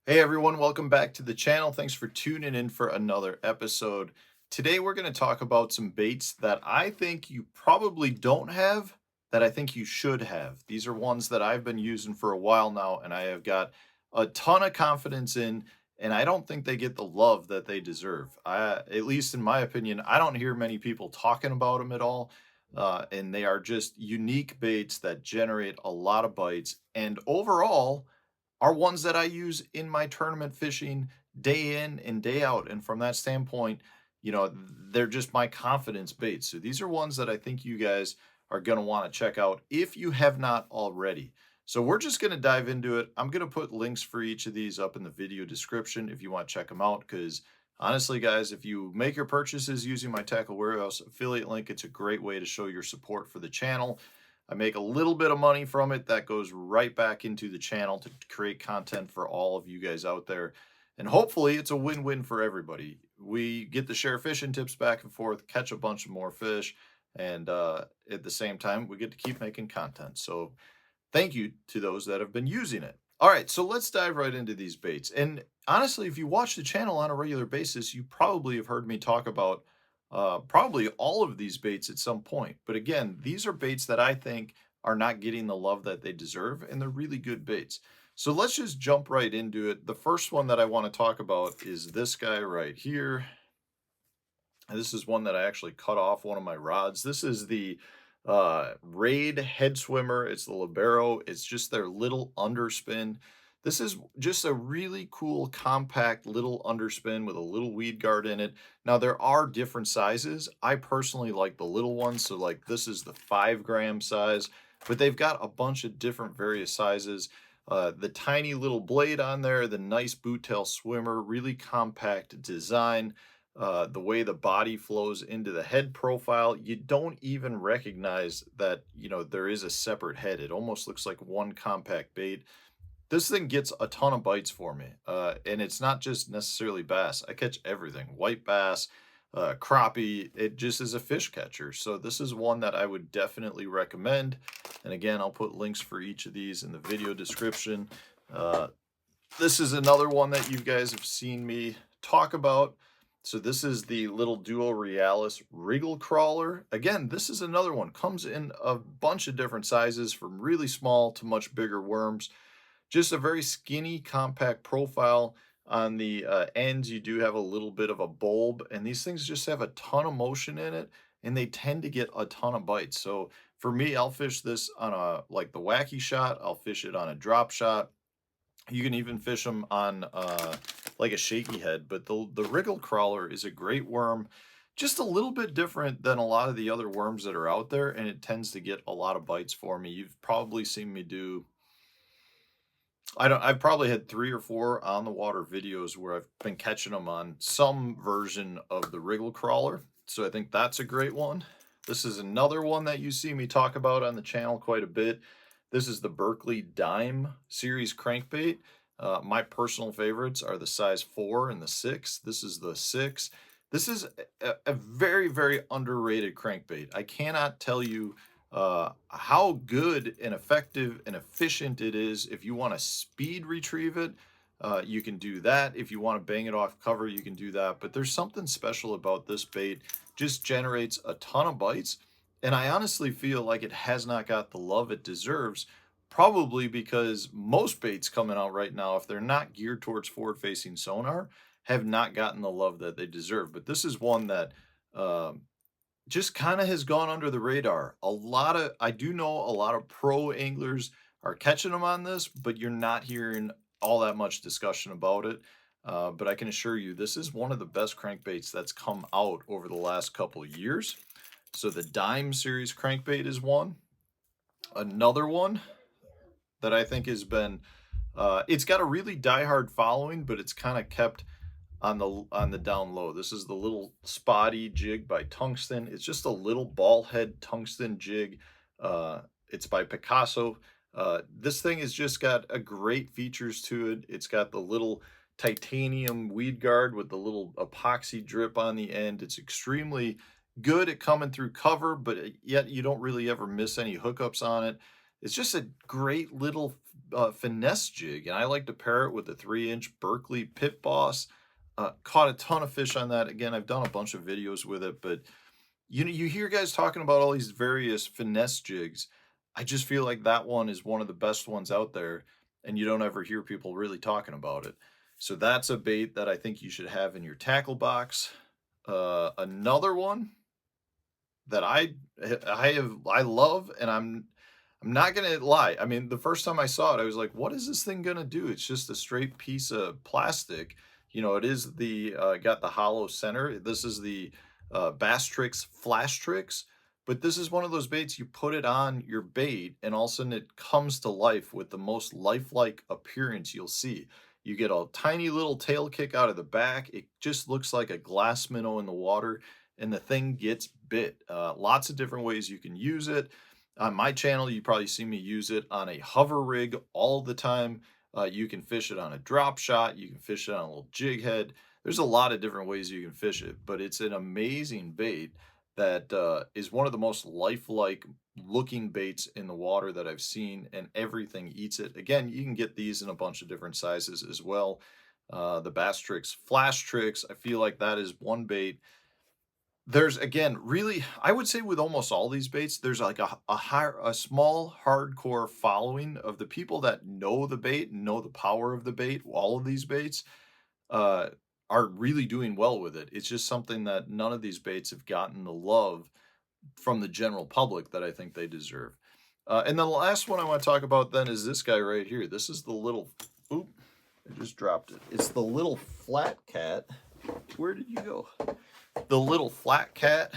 Hey everyone, welcome back to the channel. Thanks for tuning in for another episode. Today we're going to talk about some baits that I think you probably don't have that I think you should have. These are ones that I've been using for a while now and I have got a ton of confidence in, and I don't think they get the love that they deserve. At least in my opinion, I don't hear many people talking about them at all. And they are just unique baits that generate a lot of bites, and overall are ones that I use in my tournament fishing day in and day out. And from that standpoint, they're just my confidence baits. So these are ones that I think you guys are going to want to check out if you have not already. So we're just going to dive into it. I'm going to put links for each of these up in the video description if you want to check them out. Because honestly, guys, if you make your purchases using my Tackle Warehouse affiliate link, it's a great way to show your support for the channel. I make a little bit of money from it that goes right back into the channel to create content for all of you guys out there. And hopefully it's a win-win for everybody. We get to share fishing tips back and forth, catch a bunch of more fish, and at the same time, we get to keep making content. So thank you to those that have been using it. All right, so let's dive right into these baits. And honestly, if you watch the channel on a regular basis, you probably have heard me talk about probably all of these baits at some point. But again, these are baits that I think are not getting the love that they deserve, and they're really good baits. So let's just jump right into it. The first one that I want to talk about is this guy right here. And this is one that I actually cut off one of my rods. This is the Raid Head Swimmer. It's the Labero. It's just their little underspin. This is just a really cool, compact little underspin with a little weed guard in it. Now, there are different sizes. I personally like the little ones. So, like, this is the 5-gram size, but they've got a bunch of different various sizes. The tiny little blade on there, the nice boot tail swimmer, really compact design. The way the body flows into the head profile, you don't even recognize that, there is a separate head. It almost looks like one compact bait. This thing gets a ton of bites for me. And it's not just necessarily bass. I catch everything, white bass, crappie. It just is a fish catcher. So this is one that I would definitely recommend. And again, I'll put links for each of these in the video description. This is another one that you guys have seen me talk about. So this is the little duo Realis Wriggle crawler. Again, this is another one. Comes in a bunch of different sizes, from really small to much bigger worms. Just a very skinny, compact profile. On the ends, you do have a little bit of a bulb, and these things just have a ton of motion in it, and they tend to get a ton of bites. So for me, I'll fish this on like the wacky shot. I'll fish it on a drop shot. You can even fish them on like a shaky head, but the Wriggle crawler is a great worm, just a little bit different than a lot of the other worms that are out there, and it tends to get a lot of bites for me. You've probably seen me do, I've probably had 3 or 4 on the water videos where I've been catching them on some version of the Wriggle crawler. So I think that's a great one. This is another one that you see me talk about on the channel quite a bit. This is the Berkley Dime series crankbait. My personal favorites are the size 4 and the 6. This is the 6. This is a very, very underrated crankbait. I cannot tell you how good and effective and efficient it is. If you want to speed retrieve it, you can do that. If you want to bang it off cover, you can do that. But there's something special about this bait. Just generates a ton of bites. And I honestly feel like it has not got the love it deserves, probably because most baits coming out right now, if they're not geared towards forward-facing sonar, have not gotten the love that they deserve. But this is one that just kind of has gone under the radar. I do know a lot of pro anglers are catching them on this, but you're not hearing all that much discussion about it. But I can assure you, this is one of the best crankbaits that's come out over the last couple of years. So the Dime series crankbait is one. Another one that I think has been, it's got a really diehard following, but it's kind of kept on the down low. This is the little Spotty Jig by Tungsten. It's just a little ball head tungsten jig. It's by Picasso. This thing has just got a great features to it. It's got the little titanium weed guard with the little epoxy drip on the end. It's extremely good at coming through cover, but yet you don't really ever miss any hookups on it. It's just a great little finesse jig, and I like to pair it with the 3-inch Berkley Pit Boss. Caught a ton of fish on that. Again, I've done a bunch of videos with it, but you know, you hear guys talking about all these various finesse jigs. I just feel like that one is one of the best ones out there, and you don't ever hear people really talking about it. So that's a bait that I think you should have in your tackle box. Another one that I love, and I'm not gonna lie. I mean, the first time I saw it, I was like, "What is this thing gonna do?" It's just a straight piece of plastic. You know, it is the got the hollow center. This is the Basstrix Flash Tricks, but this is one of those baits you put it on your bait, and all of a sudden it comes to life with the most lifelike appearance you'll see. You get a tiny little tail kick out of the back. It just looks like a glass minnow in the water, and the thing gets bit. Lots of different ways you can use it. On my channel, you probably see me use it on a hover rig all the time. You can fish it on a drop shot. You can fish it on a little jig head. There's a lot of different ways you can fish it, but it's an amazing bait that is one of the most lifelike looking baits in the water that I've seen, and everything eats it. Again, you can get these in a bunch of different sizes as well. The Basstrix Flash Tricks, I feel like that is one bait. There's again, really, I would say with almost all these baits, there's like a small hardcore following of the people that know the bait, know the power of the bait. All of these baits uh, are really doing well with it. It's just something that none of these baits have gotten the love from the general public that I think they deserve. And the last one I want to talk about then is this guy right here. This is the little, oop, I just dropped it. It's the little flat cat. Where did you go? The little flat cat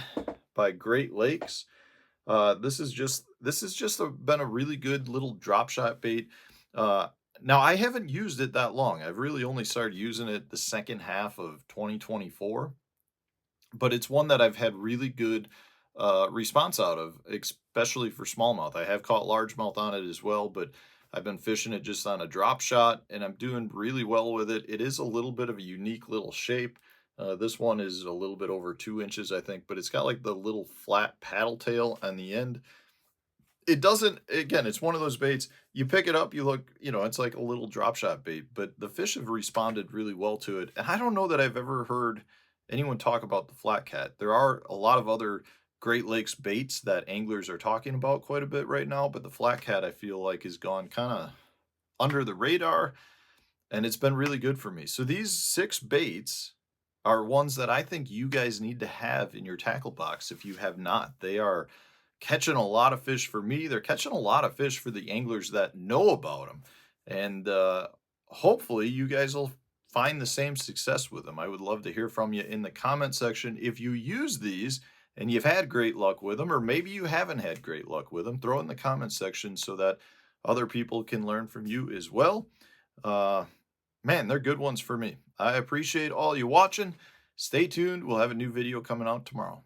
by Great Lakes. This is just been a really good little drop shot bait. Now I haven't used it that long. I've really only started using it the second half of 2024, but it's one that I've had really good response out of, especially for smallmouth. I have caught largemouth on it as well, but I've been fishing it just on a drop shot, and I'm doing really well with it. It is a little bit of a unique little shape. This one is a little bit over 2 inches, I think, but it's got like the little flat paddle tail on the end. It doesn't, again, it's one of those baits. You pick it up, you look, you know, it's like a little drop shot bait, but the fish have responded really well to it. And I don't know that I've ever heard anyone talk about the flat cat. There are a lot of other Great Lakes baits that anglers are talking about quite a bit right now, but the flat cat I feel like has gone kind of under the radar, and it's been really good for me. So these 6 baits are ones that I think you guys need to have in your tackle box if you have not. They are catching a lot of fish for me. They're catching a lot of fish for the anglers that know about them. And hopefully you guys will find the same success with them. I would love to hear from you in the comment section. If you use these and you've had great luck with them, or maybe you haven't had great luck with them, throw it in the comment section so that other people can learn from you as well. Man, they're good ones for me. I appreciate all you watching. Stay tuned. We'll have a new video coming out tomorrow.